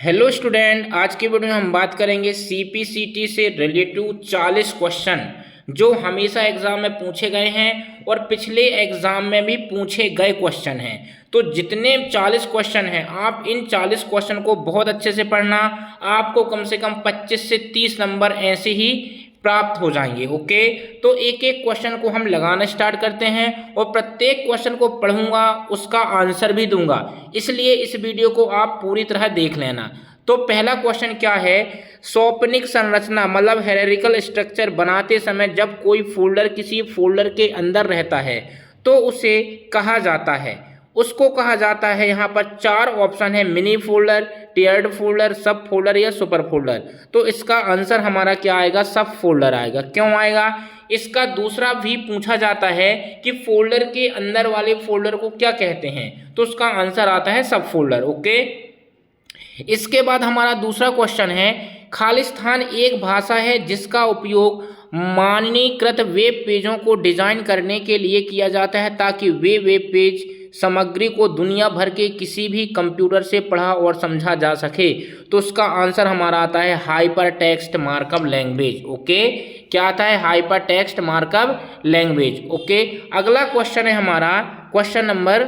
Hello student, आज की video में हम बात करेंगे सीपीसीटी से रिलेटेड 40 क्वेश्चन जो हमेशा एग्जाम में पूछे गए हैं और पिछले एग्जाम में भी पूछे गए क्वेश्चन हैं। तो जितने 40 क्वेश्चन हैं, आप इन 40 क्वेश्चन को बहुत अच्छे से पढ़ना। आपको कम से कम 25 से 30 नंबर ऐसे ही प्राप्त हो जाएंगे। ओके, तो एक एक क्वेश्चन को हम लगाना स्टार्ट करते हैं और प्रत्येक क्वेश्चन को पढ़ूंगा, उसका आंसर भी दूंगा, इसलिए इस वीडियो को आप पूरी तरह देख लेना। तो पहला क्वेश्चन क्या है, सोपानिक संरचना मतलब हायरार्किकल स्ट्रक्चर बनाते समय जब कोई फोल्डर किसी फोल्डर के अंदर रहता है तो उसे कहा जाता है, उसको कहा जाता है। यहाँ पर 4 ऑप्शन है, मिनी फोल्डर, टियर्ड फोल्डर, सब फोल्डर या सुपर फोल्डर। तो इसका आंसर हमारा क्या आएगा, सब फोल्डर आएगा। क्यों आएगा? इसका दूसरा भी पूछा जाता है कि फोल्डर के अंदर वाले फोल्डर को क्या कहते हैं, तो उसका आंसर आता है सब फोल्डर। ओके, इसके बाद हमारा दूसरा क्वेश्चन है, खालिस्तान एक भाषा है जिसका उपयोग मानकीकृत वेब पेजों को डिजाइन करने के लिए किया जाता है ताकि वे वेब पेज सामग्री को दुनिया भर के किसी भी कंप्यूटर से पढ़ा और समझा जा सके। तो उसका आंसर हमारा आता है hyper text markup language. Okay, क्या आता है? Hyper text markup language. Okay, अगला क्वेश्चन है हमारा क्वेश्चन नंबर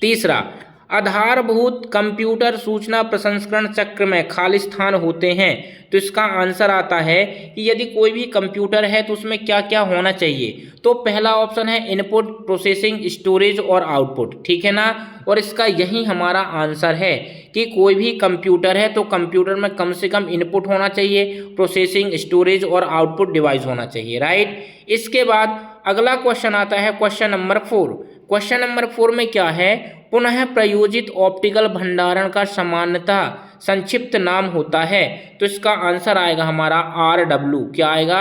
तीसरा, आधारभूत कंप्यूटर सूचना प्रसंस्करण चक्र में खालिस्तान होते हैं। तो इसका आंसर आता है कि यदि कोई भी कंप्यूटर है तो उसमें क्या क्या होना चाहिए। तो पहला ऑप्शन है इनपुट, प्रोसेसिंग, स्टोरेज और आउटपुट। ठीक है ना, और इसका यही हमारा आंसर है कि कोई भी कंप्यूटर है तो कंप्यूटर में कम से कम इनपुट होना चाहिए, प्रोसेसिंग, स्टोरेज और आउटपुट डिवाइस होना चाहिए। राइट, इसके बाद अगला क्वेश्चन आता है क्वेश्चन नंबर 4। क्वेश्चन नंबर 4 में क्या है, पुनः प्रयोजित ऑप्टिकल भंडारण का सामान्यतः संक्षिप्त नाम होता है। तो इसका आंसर आएगा हमारा RW। क्या आएगा?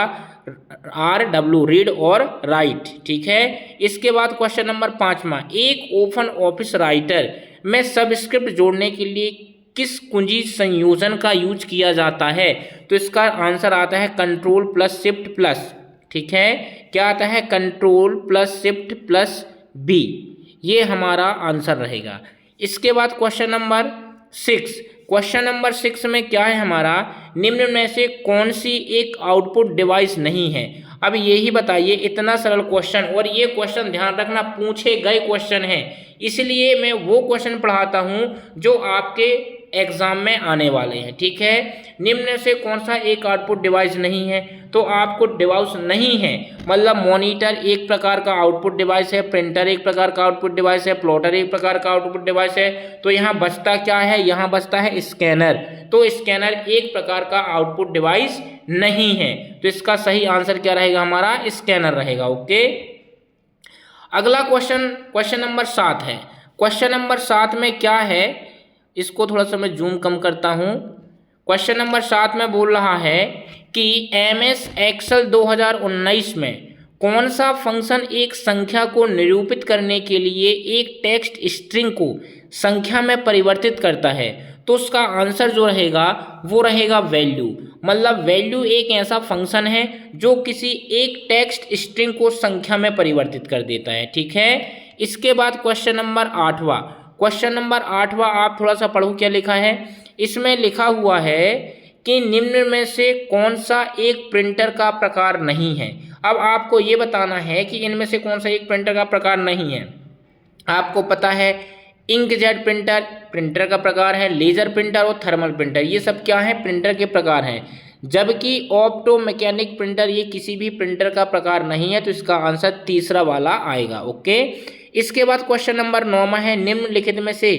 RW, रीड और राइट। ठीक है, इसके बाद क्वेश्चन नंबर 5वां, एक ओपन ऑफिस राइटर में सबस्क्रिप्ट जोड़ने के लिए किस कुंजी संयोजन का यूज किया जाता है। तो इसका आंसर आता है कंट्रोल प्लस शिफ्ट प्लस। ठीक है, क्या आता है? Control plus shift plus B, ये हमारा आंसर रहेगा। इसके बाद क्वेश्चन नंबर 6। क्वेश्चन नंबर 6 में क्या है हमारा, निम्न में से कौन सी एक आउटपुट डिवाइस नहीं है। अब यही बताइए, इतना सरल क्वेश्चन, और ये क्वेश्चन ध्यान रखना पूछे गए क्वेश्चन है, इसलिए मैं वो क्वेश्चन पढ़ाता हूँ जो आपके एग्जाम में आने वाले हैं। ठीक है, निम्न से कौन सा एक आउटपुट डिवाइस नहीं है। तो आपको डिवाइस नहीं है मतलब मॉनिटर एक प्रकार का आउटपुट डिवाइस है, प्रिंटर एक प्रकार का आउटपुट डिवाइस है, प्लॉटर एक प्रकार का आउटपुट डिवाइस है। तो यहाँ बचता क्या है? यहाँ बचता है स्कैनर। तो स्कैनर एक प्रकार का आउटपुट डिवाइस नहीं है। तो इसका सही आंसर क्या रहेगा? हमारा स्कैनर रहेगा। ओके, अगला क्वेश्चन क्वेश्चन नंबर 7 है। क्वेश्चन नंबर 7 में क्या है, इसको थोड़ा सा मैं जूम कम करता हूँ। क्वेश्चन नंबर 7 में बोल रहा है कि MS एक्सेल 2019 में कौन सा फंक्शन एक संख्या को निरूपित करने के लिए एक टेक्स्ट स्ट्रिंग को संख्या में परिवर्तित करता है। तो उसका आंसर जो रहेगा वो रहेगा वैल्यू। मतलब वैल्यू एक ऐसा फंक्शन है जो किसी एक टेक्स्ट स्ट्रिंग को संख्या में परिवर्तित कर देता है। ठीक है, इसके बाद क्वेश्चन नंबर 8वां। क्वेश्चन नंबर 8वां आप थोड़ा सा पढ़ो, क्या लिखा है। इसमें लिखा हुआ है कि निम्न में से कौन सा एक प्रिंटर का प्रकार नहीं है। अब आपको ये बताना है कि इनमें से कौन सा एक प्रिंटर का प्रकार नहीं है। आपको पता है इंकजेट प्रिंटर प्रिंटर का प्रकार है, लेजर प्रिंटर और थर्मल प्रिंटर, ये सब क्या है? प्रिंटर के प्रकार हैं। जबकि ऑप्टो मैकेनिक प्रिंटर ये किसी भी प्रिंटर का प्रकार नहीं है। तो इसका आंसर तीसरा वाला आएगा। ओके, इसके बाद क्वेश्चन नंबर 9 है, निम्नलिखित में से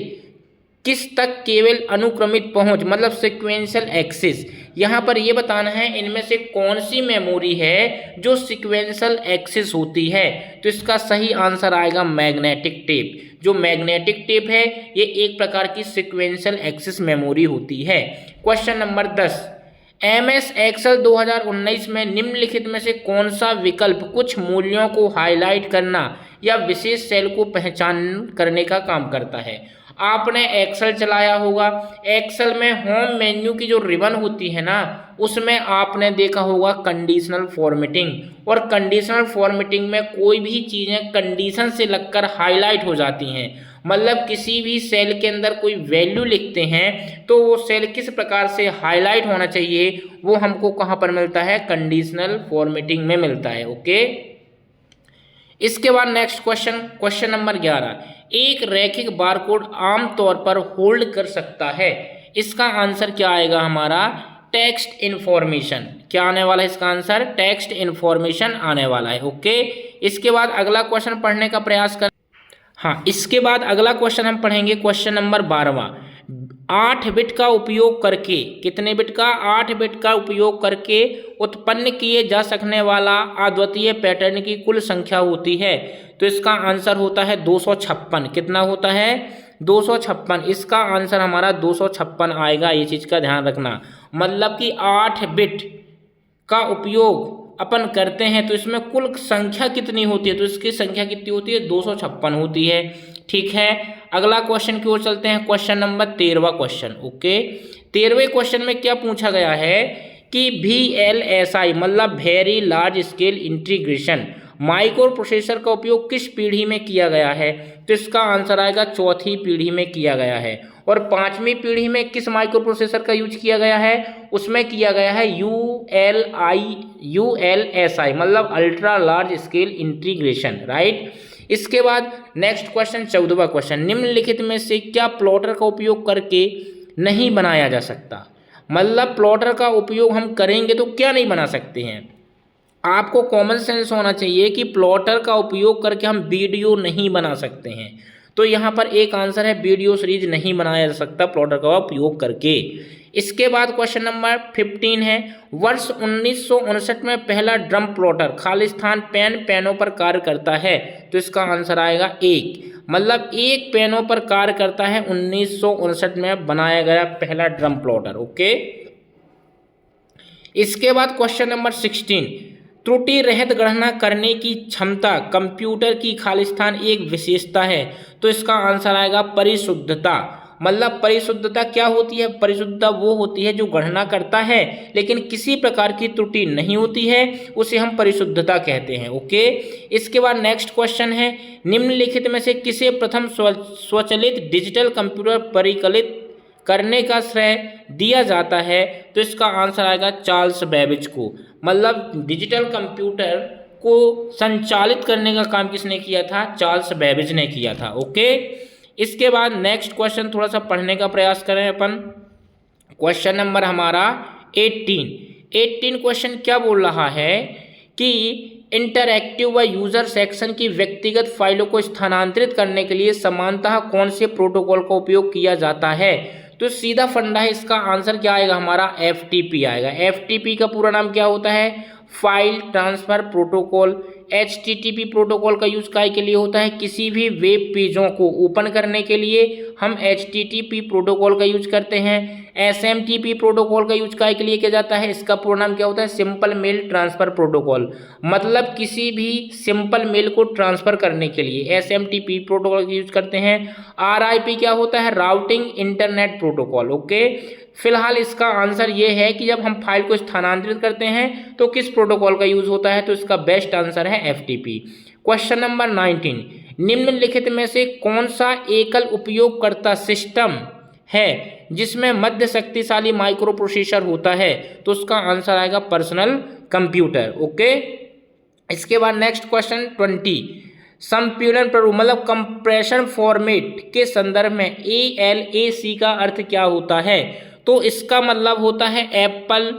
किस तक केवल अनुक्रमित पहुंच मतलब सिक्वेंशियल एक्सेस। यहाँ पर ये बताना है इनमें से कौन सी मेमोरी है जो सिक्वेंशियल एक्सेस होती है। तो इसका सही आंसर आएगा मैग्नेटिक टेप। जो मैग्नेटिक टेप है ये एक प्रकार की सिक्वेंशियल एक्सेस मेमोरी होती है। क्वेश्चन नंबर 10, MS एक्सेल 2019 में निम्नलिखित में से कौन सा विकल्प कुछ मूल्यों को हाईलाइट करना या विशेष सेल को पहचान करने का काम करता है। आपने एक्सेल चलाया होगा, एक्सेल में होम मेन्यू की जो रिबन होती है ना, उसमें आपने देखा होगा कंडीशनल फॉर्मेटिंग, और कंडीशनल फॉर्मेटिंग में कोई भी चीज़ें कंडीशन से लगकर हाईलाइट हो जाती हैं। मतलब किसी भी सेल के अंदर कोई वैल्यू लिखते हैं तो वो सेल किस प्रकार से हाईलाइट होना चाहिए वो हमको कहाँ पर मिलता है, कंडीशनल फॉर्मेटिंग में मिलता है। ओके, इसके बाद नेक्स्ट क्वेश्चन, क्वेश्चन नंबर 11, एक रैखिक बारकोड आमतौर पर होल्ड कर सकता है, इसका आंसर क्या आएगा हमारा, टेक्स्ट इन्फॉर्मेशन। क्या आने वाला है इसका आंसर, टेक्स्ट इन्फॉर्मेशन आने वाला है। ओके, इसके बाद अगला क्वेश्चन पढ़ने का प्रयास कर। हाँ, इसके बाद अगला क्वेश्चन हम पढ़ेंगे, क्वेश्चन नंबर 12, 8 बिट का उपयोग करके, कितने बिट का, 8 बिट का उपयोग करके उत्पन्न किए जा सकने वाला अद्वितीय पैटर्न की कुल संख्या होती है, तो इसका आंसर होता है 256। कितना होता है, 256। इसका आंसर हमारा 256 आएगा, ये चीज़ का ध्यान रखना। मतलब कि 8 बिट का उपयोग अपन करते हैं तो इसमें कुल संख्या कितनी होती है, तो इसकी संख्या कितनी होती है, 256 होती है। ठीक है, अगला क्वेश्चन की ओर चलते हैं, क्वेश्चन नंबर 13वां क्वेश्चन। ओके, 13वें क्वेश्चन में क्या पूछा गया है कि VLSI मतलब very large scale integration microprocessor का उपयोग किस पीढ़ी में किया गया है, तो इसका आंसर आएगा चौथी पीढ़ी में किया गया है। और 5वीं पीढ़ी में किस माइक्रो प्रोसेसर का यूज किया गया है, उसमें किया गया है ULSI मतलब ultra large scale integration, right. इसके बाद नेक्स्ट क्वेश्चन 14वां क्वेश्चन, निम्नलिखित में से क्या प्लॉटर का उपयोग करके नहीं बनाया जा सकता, मतलब प्लॉटर का उपयोग हम करेंगे तो क्या नहीं बना सकते हैं। आपको कॉमन सेंस होना चाहिए कि प्लॉटर का उपयोग करके हम वीडियो नहीं बना सकते हैं, तो यहाँ पर एक आंसर है वीडियो सीरीज नहीं बनाया जा सकता प्लॉटर का उपयोग करके। इसके बाद क्वेश्चन नंबर 15 है, वर्ष 1959 में पहला ड्रम प्लॉटर खालिस्तान पेनों पर कार्य करता है, तो इसका आंसर आएगा 1, मतलब 1 पेनों पर कार्य करता है 1959 में बनाया गया पहला ड्रम प्लॉटर। ओके, इसके बाद क्वेश्चन नंबर 16, त्रुटि रहित गणना करने की क्षमता कंप्यूटर की खालिस्तान एक विशेषता है, तो इसका आंसर आएगा परिशुद्धता। मतलब परिशुद्धता क्या होती है, परिशुद्धता वो होती है जो गणना करता है लेकिन किसी प्रकार की त्रुटि नहीं होती है, उसे हम परिशुद्धता कहते हैं। ओके, इसके बाद नेक्स्ट क्वेश्चन है, निम्नलिखित में से किसे प्रथम स्वचालित डिजिटल कंप्यूटर परिकलित करने का श्रेय दिया जाता है, तो इसका आंसर आएगा चार्ल्स बेबेज को। मतलब डिजिटल कंप्यूटर को संचालित करने का काम किसने किया था, चार्ल्स बेबेज ने किया था। ओके, इसके बाद नेक्स्ट क्वेश्चन थोड़ा सा पढ़ने का प्रयास करें अपन, क्वेश्चन नंबर हमारा 18 क्वेश्चन क्या बोल रहा है कि इंटरएक्टिव व यूजर सेक्शन की व्यक्तिगत फाइलों को स्थानांतरित करने के लिए समानतः कौन से प्रोटोकॉल का उपयोग किया जाता है, तो सीधा फंडा है, इसका आंसर क्या आएगा हमारा, FTP आएगा। FTP का पूरा नाम क्या होता है, file transfer protocol. HTTP protocol का यूज काय के लिए होता है, किसी भी वेब पेजों को ओपन करने के लिए हम HTTP प्रोटोकॉल का यूज करते हैं। SMTP प्रोटोकॉल का यूज काय के लिए किया जाता है, इसका पूरा नाम क्या होता है, सिंपल मेल ट्रांसफर प्रोटोकॉल। मतलब किसी भी सिंपल मेल को ट्रांसफर करने के लिए SMTP प्रोटोकॉल का यूज करते हैं। RIP क्या होता है, राउटिंग इंटरनेट प्रोटोकॉल। ओके, फिलहाल इसका आंसर ये है कि जब हम फाइल को स्थानांतरित करते हैं तो किस प्रोटोकॉल का यूज होता है, तो इसका बेस्ट आंसर है FTP। क्वेश्चन नंबर 19, निम्नलिखित में से कौन सा एकल उपयोगकर्ता सिस्टम है जिसमें मध्य शक्तिशाली माइक्रो प्रोसेसर होता है, तो उसका आंसर आएगा पर्सनल कंप्यूटर। ओके, इसके बाद नेक्स्ट क्वेश्चन 20, संपीड़न प्रारूप मतलब कंप्रेशन फॉर्मेट के संदर्भ में ALAC का अर्थ क्या होता है, तो इसका मतलब होता है एप्पल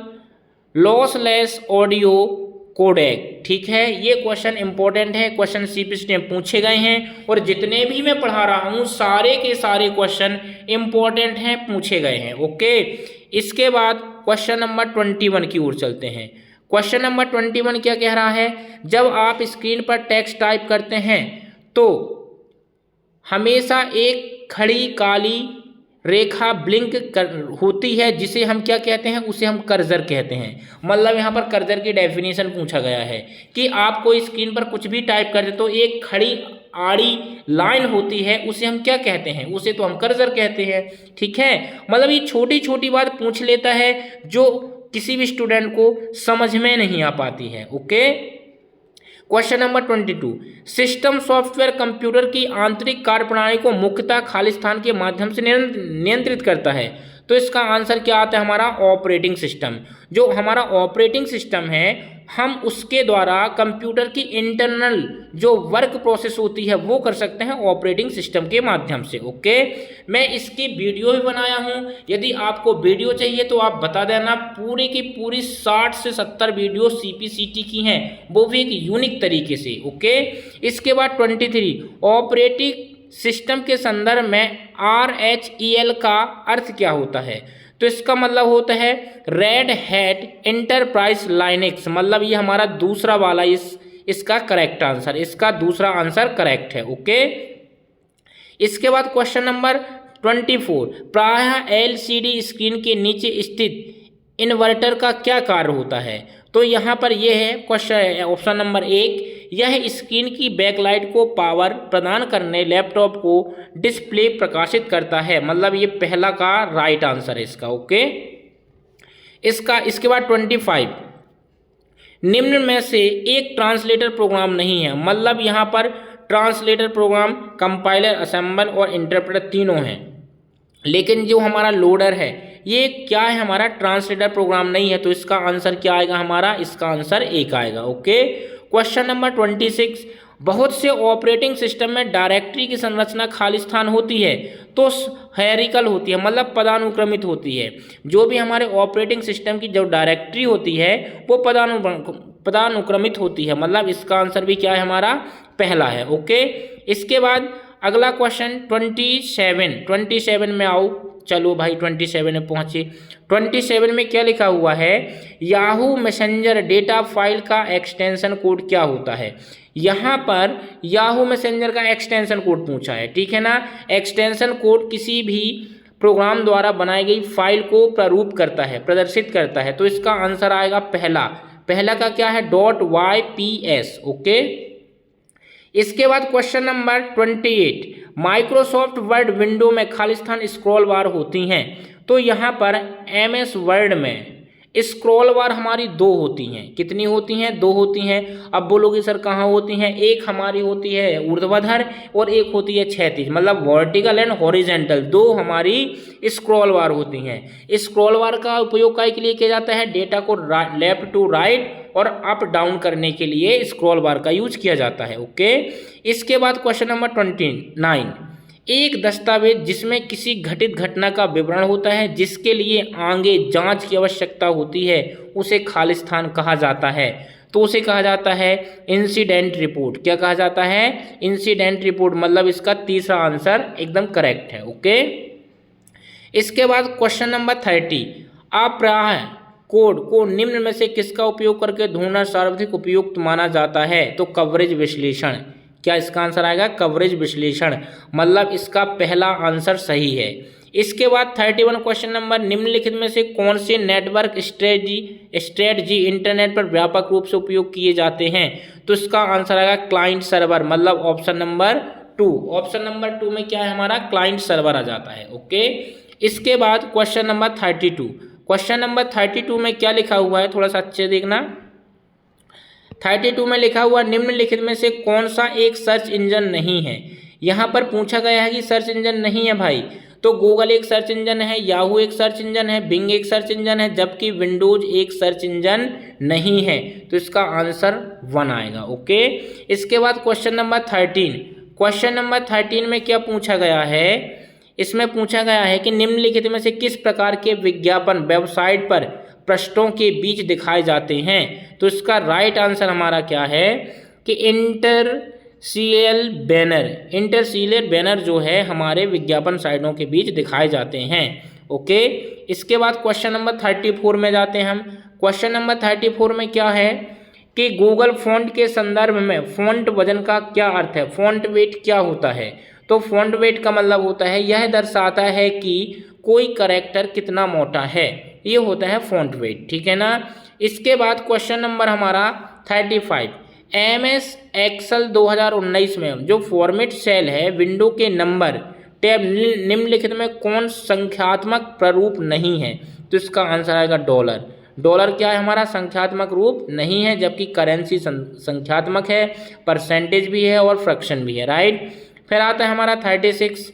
लॉसलेस ऑडियो कोडेक। ठीक है, ये क्वेश्चन इंपॉर्टेंट है, क्वेश्चन CPSC में पूछे गए हैं और जितने भी मैं पढ़ा रहा हूँ सारे के सारे क्वेश्चन इंपॉर्टेंट हैं, पूछे गए हैं। ओके, इसके बाद क्वेश्चन नंबर 21 की ओर चलते हैं। क्वेश्चन नंबर 21 क्या कह रहा है, जब आप स्क्रीन पर टेक्स्ट टाइप करते हैं तो हमेशा एक खड़ी काली रेखा ब्लिंक होती है, जिसे हम क्या कहते हैं, उसे हम कर्सर कहते हैं। मतलब यहाँ पर कर्सर की डेफिनेशन पूछा गया है कि आप कोई स्क्रीन पर कुछ भी टाइप करते तो एक खड़ी आड़ी लाइन होती है, उसे हम क्या कहते हैं, उसे तो हम कर्सर कहते हैं। ठीक है, मतलब ये छोटी छोटी बात पूछ लेता है जो किसी भी स्टूडेंट को समझ में नहीं आ पाती है। Okay, question number 22, system software computer की आंतरिक कार्यप्रणाली को मुख्यतः खाली स्थान के माध्यम से नियंत्रित करता है। तो इसका आंसर क्या आता है हमारा ऑपरेटिंग सिस्टम। जो हमारा ऑपरेटिंग सिस्टम है हम उसके द्वारा कंप्यूटर की इंटरनल जो वर्क प्रोसेस होती है वो कर सकते हैं ऑपरेटिंग सिस्टम के माध्यम से। ओके, मैं इसकी वीडियो भी बनाया हूँ, यदि आपको वीडियो चाहिए तो आप बता देना। पूरी की पूरी 60 से 70 वीडियो CPCT की हैं, वो भी एक यूनिक तरीके से। ओके, इसके बाद 23, ऑपरेटिंग सिस्टम के संदर्भ में RHEL का अर्थ क्या होता है। तो इसका मतलब होता है रेड हैट एंटरप्राइज लाइनेक्स, मतलब ये हमारा दूसरा वाला इसका करेक्ट आंसर, इसका दूसरा आंसर करेक्ट है। ओके, इसके बाद क्वेश्चन नंबर 24, प्रायः LCD स्क्रीन के नीचे स्थित इन्वर्टर का क्या कार्य होता है। तो यहाँ पर यह है क्वेश्चन ऑप्शन नंबर 1, यह स्क्रीन की बैकलाइट को पावर प्रदान करने लैपटॉप को डिस्प्ले प्रकाशित करता है, मतलब ये पहला का राइट आंसर है इसका। ओके, इसके बाद 25, निम्न में से एक ट्रांसलेटर प्रोग्राम नहीं है, मतलब यहाँ पर ट्रांसलेटर प्रोग्राम, कंपाइलर, असेंबल और इंटरप्रेटर तीनों हैं, लेकिन जो हमारा लोडर है ये क्या है हमारा ट्रांसलेटर प्रोग्राम नहीं है। तो इसका आंसर क्या आएगा हमारा, इसका आंसर 1 आएगा। ओके, क्वेश्चन नंबर 26, बहुत से ऑपरेटिंग सिस्टम में डायरेक्टरी की संरचना खाली स्थान होती है तो हायरार्किकल होती है, मतलब पदानुक्रमित होती है। जो भी हमारे ऑपरेटिंग सिस्टम की जो डायरेक्टरी होती है वो पदानुक्रमित होती है, मतलब इसका आंसर भी क्या है हमारा पहला है। ओके, इसके बाद अगला क्वेश्चन 27 में आओ, चलो भाई 27 में पहुंचे। 27 में क्या लिखा हुआ है, याहू मैसेंजर डेटा फाइल का एक्सटेंशन कोड क्या होता है। यहाँ पर याहू मैसेंजर का एक्सटेंशन कोड पूछा है, ठीक है ना। एक्सटेंशन कोड किसी भी प्रोग्राम द्वारा बनाई गई फाइल को प्रारूप करता है, प्रदर्शित करता है। तो इसका आंसर आएगा पहला का क्या है .yps। ओके, इसके बाद question number 28, Microsoft word window में खाली स्थान स्क्रॉल बार होती हैं। तो यहाँ पर MS वर्ड में स्क्रॉल बार हमारी 2 होती हैं। कितनी होती हैं, 2 होती हैं। अब बोलोगे सर कहाँ होती हैं, एक हमारी होती है ऊर्ध्वाधर और एक होती है क्षैतिज, मतलब वर्टिकल एंड हॉरिजेंटल, 2 हमारी स्क्रॉल बार होती हैं। स्क्रॉल बार का उपयोग के लिए किया जाता है, डेटा को लेफ्ट टू राइट और अप डाउन करने के लिए स्क्रॉल बार का यूज किया जाता है। ओके, इसके बाद क्वेश्चन नंबर 29, एक दस्तावेज जिसमें किसी घटित घटना का विवरण होता है जिसके लिए आगे जांच की आवश्यकता होती है उसे खाली स्थान कहा जाता है। तो उसे कहा जाता है इंसिडेंट रिपोर्ट। क्या कहा जाता है, इंसिडेंट रिपोर्ट, मतलब इसका तीसरा आंसर एकदम करेक्ट है। ओके, इसके बाद क्वेश्चन नंबर 30, अप्राप्य कोड को निम्न में से किसका उपयोग करके ढूंढना सर्वाधिक उपयुक्त माना जाता है। तो कवरेज विश्लेषण। क्या इसका आंसर आएगा कवरेज विश्लेषण, मतलब इसका पहला आंसर सही है। इसके बाद 31 क्वेश्चन नंबर, निम्नलिखित में से कौन से नेटवर्क स्ट्रेटजी इंटरनेट पर व्यापक रूप से उपयोग किए जाते हैं। तो इसका आंसर आएगा क्लाइंट सर्वर, मतलब ऑप्शन नंबर 2। ऑप्शन नंबर 2 में क्या है हमारा क्लाइंट सर्वर आ जाता है। ओके, इसके बाद क्वेश्चन नंबर 32। क्वेश्चन नंबर 32 में क्या लिखा हुआ है, थोड़ा सा अच्छे देखना। 32 में लिखा हुआ निम्नलिखित में से कौन सा एक सर्च इंजन नहीं है। यहाँ पर पूछा गया है कि सर्च इंजन नहीं है भाई, तो गूगल एक सर्च इंजन है, याहू एक सर्च इंजन है, बिंग एक सर्च इंजन है, जबकि विंडोज एक सर्च इंजन नहीं है। तो इसका आंसर 1 आएगा। ओके, इसके बाद क्वेश्चन नंबर 13। क्वेश्चन नंबर 13 में क्या पूछा गया है, इसमें पूछा गया है कि निम्नलिखित में से किस प्रकार के विज्ञापन वेबसाइट पर पृष्ठों के बीच दिखाए जाते हैं। तो इसका राइट आंसर हमारा क्या है कि इंटरसीरियल बैनर जो है हमारे विज्ञापन साइटों के बीच दिखाए जाते हैं। ओके, इसके बाद क्वेश्चन नंबर 34 में जाते हैं हम। क्वेश्चन नंबर 34 में क्या है कि गूगल फॉन्ट के संदर्भ में फॉन्ट वजन का क्या अर्थ है, फॉन्ट वेट क्या होता है। तो फॉन्ट वेट का मतलब होता है यह दर्शाता है कि कोई कैरेक्टर कितना मोटा है, ये होता है फॉन्ट वेट, ठीक है ना। इसके बाद क्वेश्चन नंबर हमारा 35, MS एक्सेल 2019 में जो फॉर्मेट सेल है विंडो के नंबर टैब निम्नलिखित में कौन संख्यात्मक प्रारूप नहीं है। तो इसका आंसर आएगा $। डॉलर क्या है हमारा संख्यात्मक रूप नहीं है, जबकि करेंसी संख्यात्मक है, परसेंटेज भी है और फ्रैक्शन भी है, राइट। फिर आता है हमारा 36,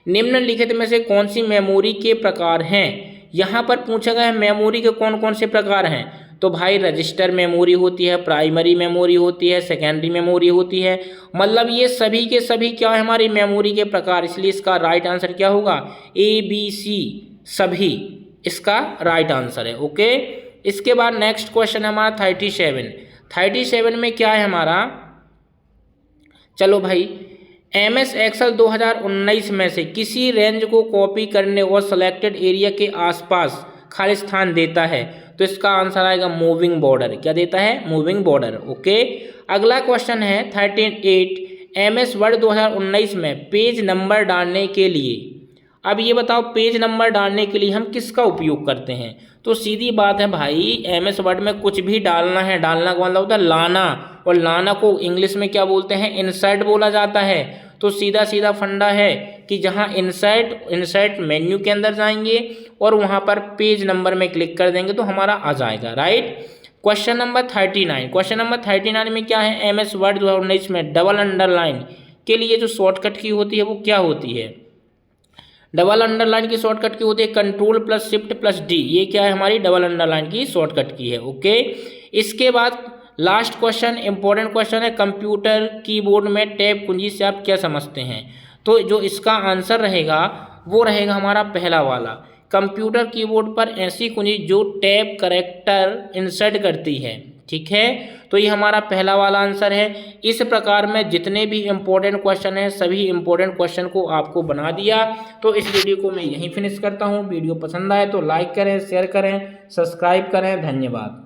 निम्नलिखित में से कौन सी मेमोरी के प्रकार हैं। यहाँ पर पूछा गया है मेमोरी के कौन कौन से प्रकार हैं, तो भाई रजिस्टर मेमोरी होती है, प्राइमरी मेमोरी होती है, सेकेंडरी मेमोरी होती है, मतलब ये सभी के सभी क्या है हमारी मेमोरी के प्रकार, इसलिए इसका राइट आंसर क्या होगा ABC, सभी इसका राइट आंसर है, ओके। इसके बाद नेक्स्ट क्वेश्चन है हमारा 37 में क्या है हमारा, चलो भाई, MS एक्सेल 2019 में से किसी रेंज को कॉपी करने और सिलेक्टेड एरिया के आसपास खाली स्थान देता है, तो इसका आंसर आएगा मूविंग बॉर्डर। क्या देता है, मूविंग बॉर्डर, ओके। अगला क्वेश्चन है 38, MS वर्ड 2019 में पेज नंबर डालने के लिए, अब ये बताओ पेज नंबर डालने के लिए हम किसका उपयोग करते हैं, तो सीधी बात है भाई MS वर्ड में कुछ भी डालना है, डालना का मतलब होता है लाना, और लाना को इंग्लिश में क्या बोलते हैं, इंसर्ट बोला जाता है। तो सीधा सीधा फंडा है कि जहां इंसर्ट मेन्यू के अंदर जाएंगे और वहां पर पेज नंबर में क्लिक कर देंगे तो हमारा आ जाएगा, राइट। क्वेश्चन नंबर 39 में क्या है, MS वर्ड 2019 में डबल अंडरलाइन के लिए जो शॉर्टकट की होती है वो क्या होती है, डबल अंडरलाइन की शॉर्टकट की होती है Ctrl+Shift+D, ये क्या है हमारी डबल अंडरलाइन की शॉर्टकट की है, ओके। इसके बाद लास्ट क्वेश्चन इंपॉर्टेंट क्वेश्चन है, कंप्यूटर कीबोर्ड में टैब कुंजी से आप क्या समझते हैं, तो जो इसका आंसर रहेगा वो रहेगा हमारा पहला वाला, कंप्यूटर कीबोर्ड पर ऐसी कुंजी जो टैब कैरेक्टर इंसर्ट करती है, ठीक है। तो ये हमारा पहला वाला आंसर है। इस प्रकार में जितने भी इंपॉर्टेंट क्वेश्चन हैं सभी इंपॉर्टेंट क्वेश्चन को आपको बना दिया। तो इस वीडियो को मैं यहीं फिनिश करता हूँ। वीडियो पसंद आए तो लाइक करें, शेयर करें, सब्सक्राइब करें। धन्यवाद।